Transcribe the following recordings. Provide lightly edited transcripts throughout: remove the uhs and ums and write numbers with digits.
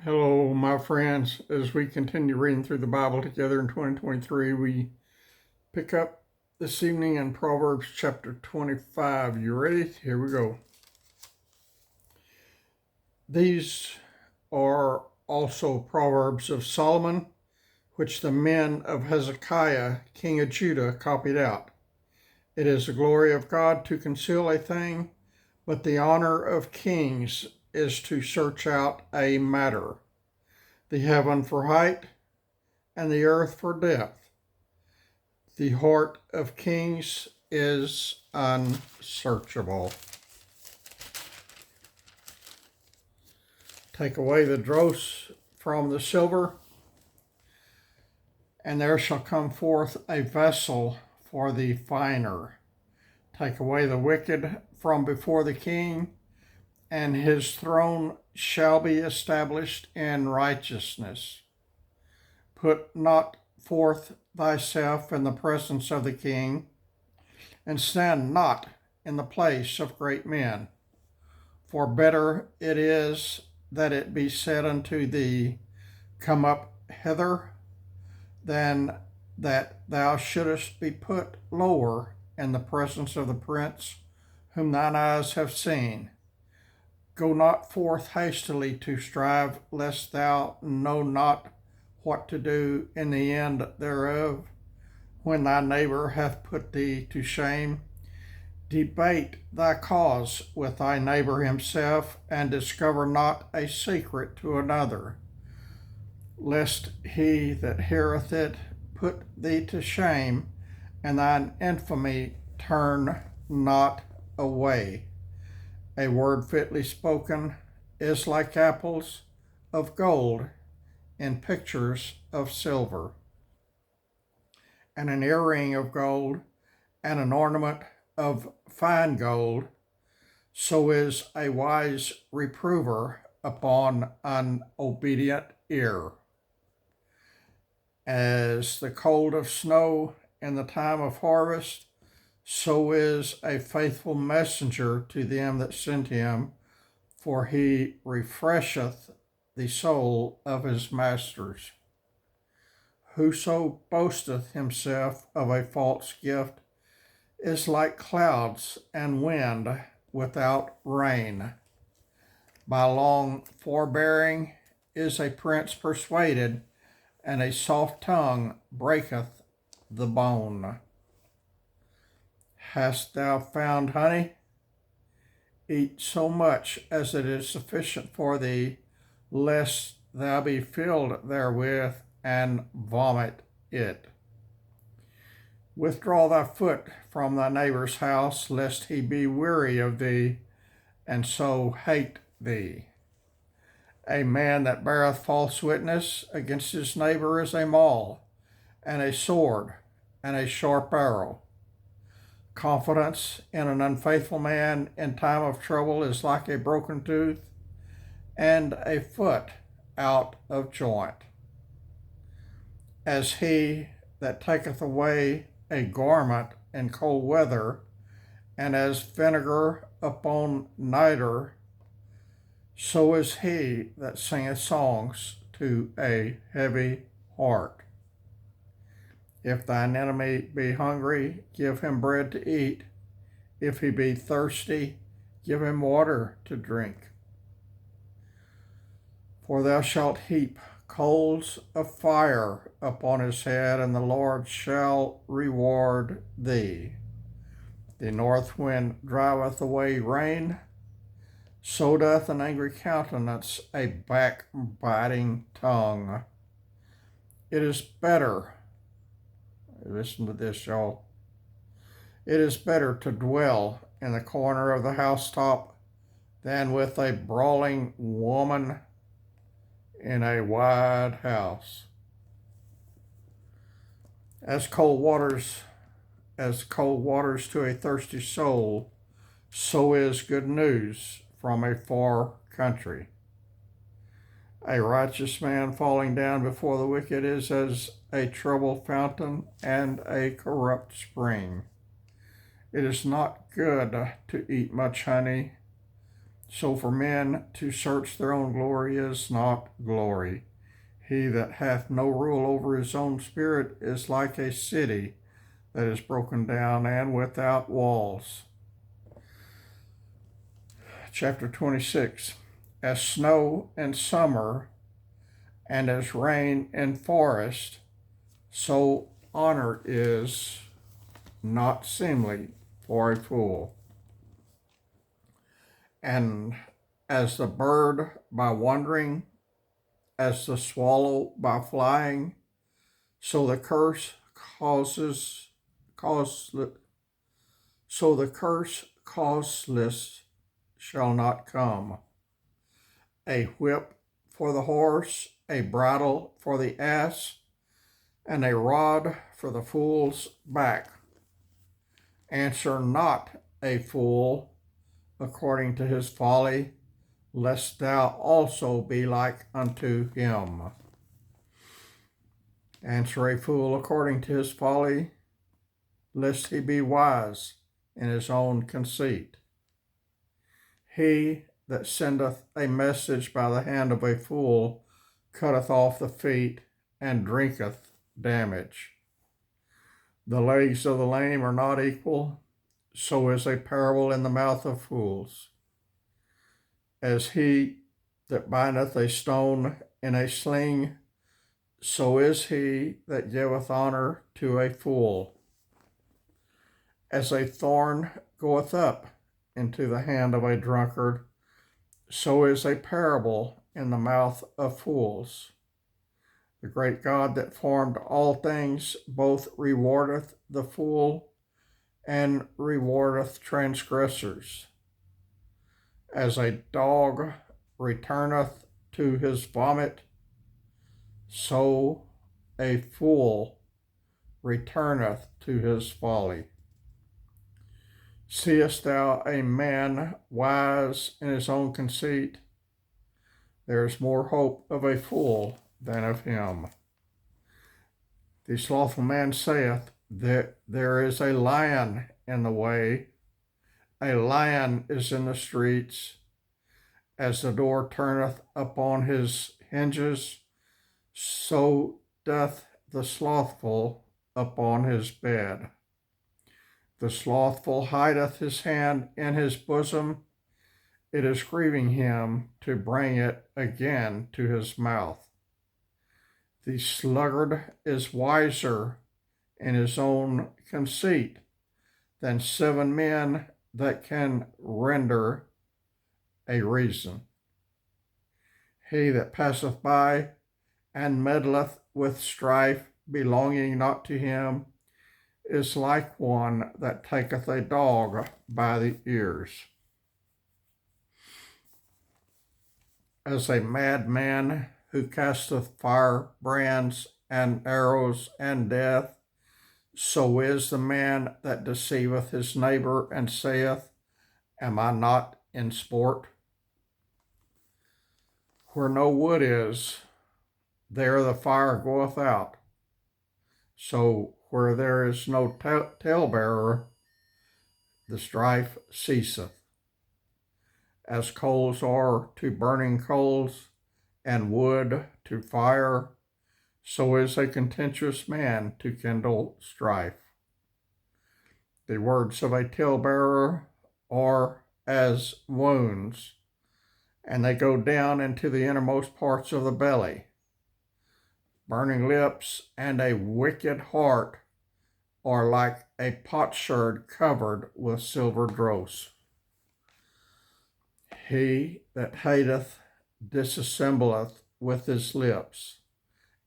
Hello, my friends. As we continue reading through the Bible together in 2023, we pick up this evening in Proverbs chapter 25. You ready? Here we go. These are also Proverbs of Solomon, which the men of Hezekiah, king of Judah, copied out. It is the glory of God to conceal a thing, but the honor of kings is to search out a matter. The heaven for height, and the earth for depth. The heart of kings is unsearchable. Take away the dross from the silver, and there shall come forth a vessel for the finer. Take away the wicked from before the king, and his throne shall be established in righteousness. Put not forth thyself in the presence of the king, and stand not in the place of great men. For better it is that it be said unto thee, Come up hither, than that thou shouldest be put lower in the presence of the prince whom thine eyes have seen. Go not forth hastily to strive, lest thou know not what to do in the end thereof, when thy neighbor hath put thee to shame. Debate thy cause with thy neighbor himself, and discover not a secret to another, lest he that heareth it put thee to shame, and thine infamy turn not away. A word fitly spoken is like apples of gold in pictures of silver, and an earring of gold and an ornament of fine gold. So is a wise reprover upon an obedient ear. As the cold of snow in the time of harvest, so is a faithful messenger to them that send him, for he refresheth the soul of his masters. Whoso boasteth himself of a false gift is like clouds and wind without rain. By long forbearing is a prince persuaded, and a soft tongue breaketh the bone. Hast thou found honey? Eat so much as it is sufficient for thee, lest thou be filled therewith and vomit it. Withdraw thy foot from thy neighbor's house, lest he be weary of thee, and so hate thee. A man that beareth false witness against his neighbor is a maul, and a sword, and a sharp arrow. Confidence in an unfaithful man in time of trouble is like a broken tooth and a foot out of joint. As he that taketh away a garment in cold weather, and as vinegar upon nitre, so is he that singeth songs to a heavy heart. If thine enemy be hungry, give him bread to eat. If he be thirsty, give him water to drink. For thou shalt heap coals of fire upon his head, and the Lord shall reward thee. The north wind driveth away rain, so doth an angry countenance a backbiting tongue. It is better, listen to this, y'all. It is better to dwell in the corner of the housetop than with a brawling woman in a wide house. As cold waters to a thirsty soul, so is good news from a far country. A righteous man falling down before the wicked is as a troubled fountain and a corrupt spring. It is not good to eat much honey, So for men to search their own glory is not glory. He that hath no rule over his own spirit is like a city that is broken down and without walls. Chapter 26. As snow in summer and as rain in forest, so honor is not seemly for a fool. And as the bird by wandering, as the swallow by flying, so the curse causeless shall not come. A whip for the horse, a bridle for the ass, and a rod for the fool's back. Answer not a fool according to his folly, lest thou also be like unto him. Answer a fool according to his folly, lest he be wise in his own conceit. He that sendeth a message by the hand of a fool cutteth off the feet and drinketh damage. The legs of the lame are not equal, so is a parable in the mouth of fools. As he that bindeth a stone in a sling, so is he that giveth honor to a fool. As a thorn goeth up into the hand of a drunkard, so is a parable in the mouth of fools. The great God that formed all things both rewardeth the fool and rewardeth transgressors. As a dog returneth to his vomit, so a fool returneth to his folly. Seest thou a man wise in his own conceit? There is more hope of a fool than of him. The slothful man saith that there is a lion in the way, a lion is in the streets. As the door turneth upon his hinges, so doth the slothful upon his bed. The slothful hideth his hand in his bosom, it is grieving him to bring it again to his mouth. The sluggard is wiser in his own conceit than 7 men that can render a reason. He that passeth by and meddleth with strife belonging not to him is like one that taketh a dog by the ears. As a madman who casteth firebrands and arrows and death, so is the man that deceiveth his neighbor and saith, Am I not in sport? Where no wood is, there the fire goeth out. So where there is no talebearer, the strife ceaseth. As coals are to burning coals, and wood to fire, so is a contentious man to kindle strife. The words of a talebearer are as wounds, and they go down into the innermost parts of the belly. Burning lips and a wicked heart are like a potsherd covered with silver dross. He that hateth dissembleth with his lips,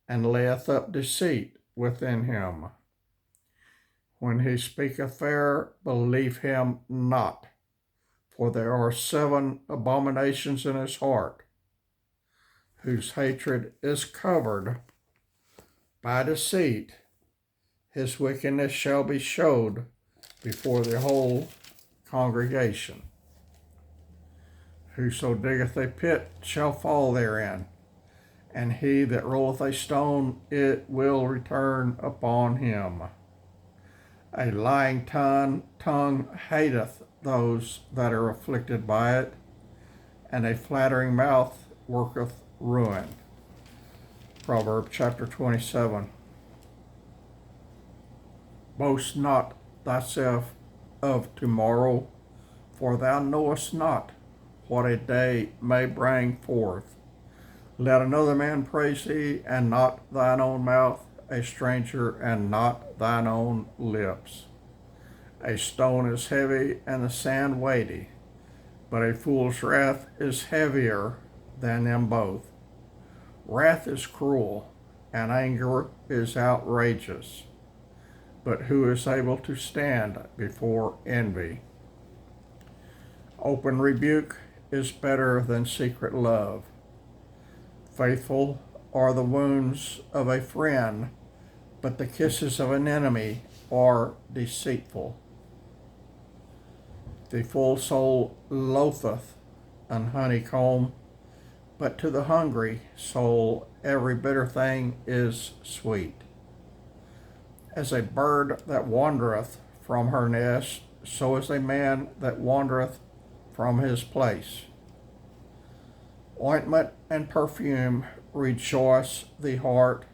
and layeth up deceit within him. When he speaketh fair, believe him not, for there are 7 abominations in his heart, whose hatred is covered by deceit. His wickedness shall be showed before the whole congregation. Whoso diggeth a pit shall fall therein, and he that rolleth a stone, it will return upon him. A lying tongue hateth those that are afflicted by it, and a flattering mouth worketh ruin. Proverbs chapter 27. Boast not thyself of tomorrow, for thou knowest not what a day may bring forth. Let another man praise thee, and not thine own mouth, a stranger, and not thine own lips. A stone is heavy, and the sand weighty, but a fool's wrath is heavier than them both. Wrath is cruel, and anger is outrageous. But who is able to stand before envy? Open rebuke is better than secret love. Faithful are the wounds of a friend, but the kisses of an enemy are deceitful. The full soul loatheth an honeycomb, but to the hungry soul every bitter thing is sweet. As a bird that wandereth from her nest, so is a man that wandereth from his place. Ointment and perfume rejoice the heart,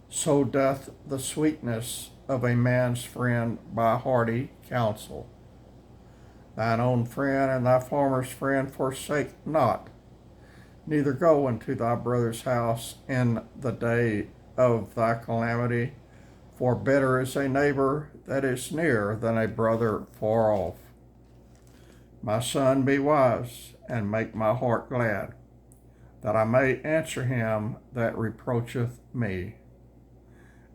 so doth the sweetness of a man's friend by hearty counsel. Thine own friend and thy former's friend forsake not, neither go into thy brother's house in the day of thy calamity. For better is a neighbor that is near than a brother far off. My son, be wise, and make my heart glad, that I may answer him that reproacheth me.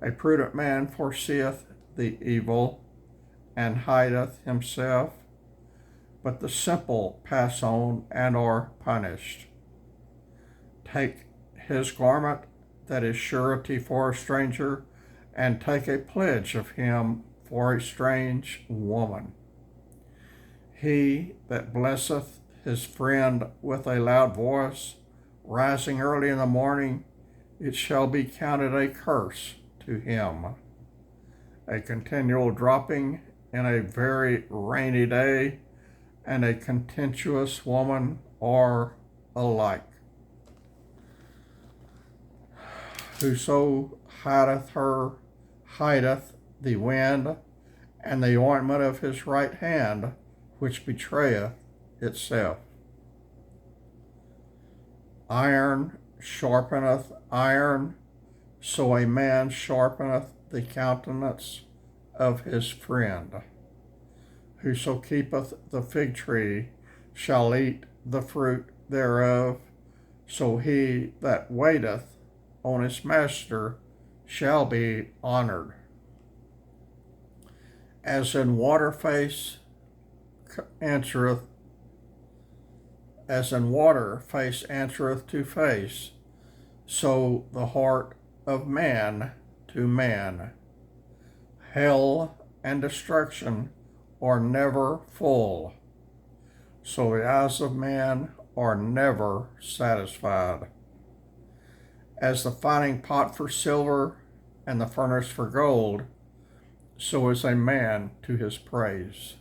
A prudent man foreseeth the evil, and hideth himself, but the simple pass on and are punished. Take his garment that is surety for a stranger, and take a pledge of him for a strange woman. He that blesseth his friend with a loud voice, rising early in the morning, it shall be counted a curse to him. A continual dropping in a very rainy day, and a contentious woman are alike. Whoso hideth her hideth the wind, and the ointment of his right hand, which betrayeth itself. Iron sharpeneth iron, so a man sharpeneth the countenance of his friend. Whoso keepeth the fig tree shall eat the fruit thereof, so he that waiteth on his master shall be honored. As in water face answereth to face, so the heart of man to man. Hell and destruction are never full, so the eyes of man are never satisfied. As the fining pot for silver and the furnace for gold, so is a man to his praise.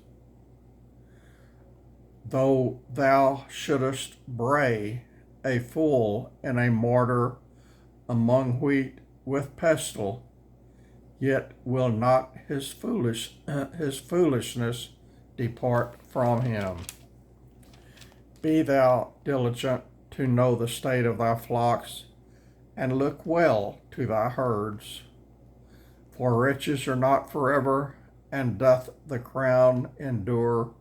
Though thou shouldest bray a fool in a mortar among wheat with pestle, yet will not his foolishness depart from him. Be thou diligent to know the state of thy flocks, and look well to thy herds. For riches are not forever, and doth the crown endure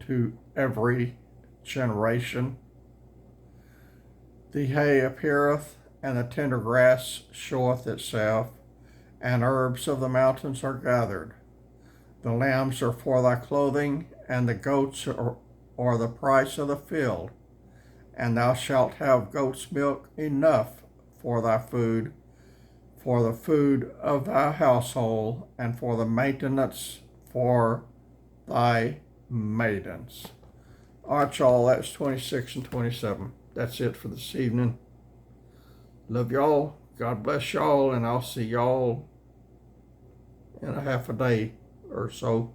to every generation. The hay appeareth, and the tender grass showeth itself, and herbs of the mountains are gathered. The lambs are for thy clothing, and the goats are the price of the field. And thou shalt have goat's milk enough for thy food, for the food of thy household, and for the maintenance for thy maidens. All right, y'all, that's 26 and 27. That's it for this evening. Love y'all. God bless y'all, and I'll see y'all in a half a day or so.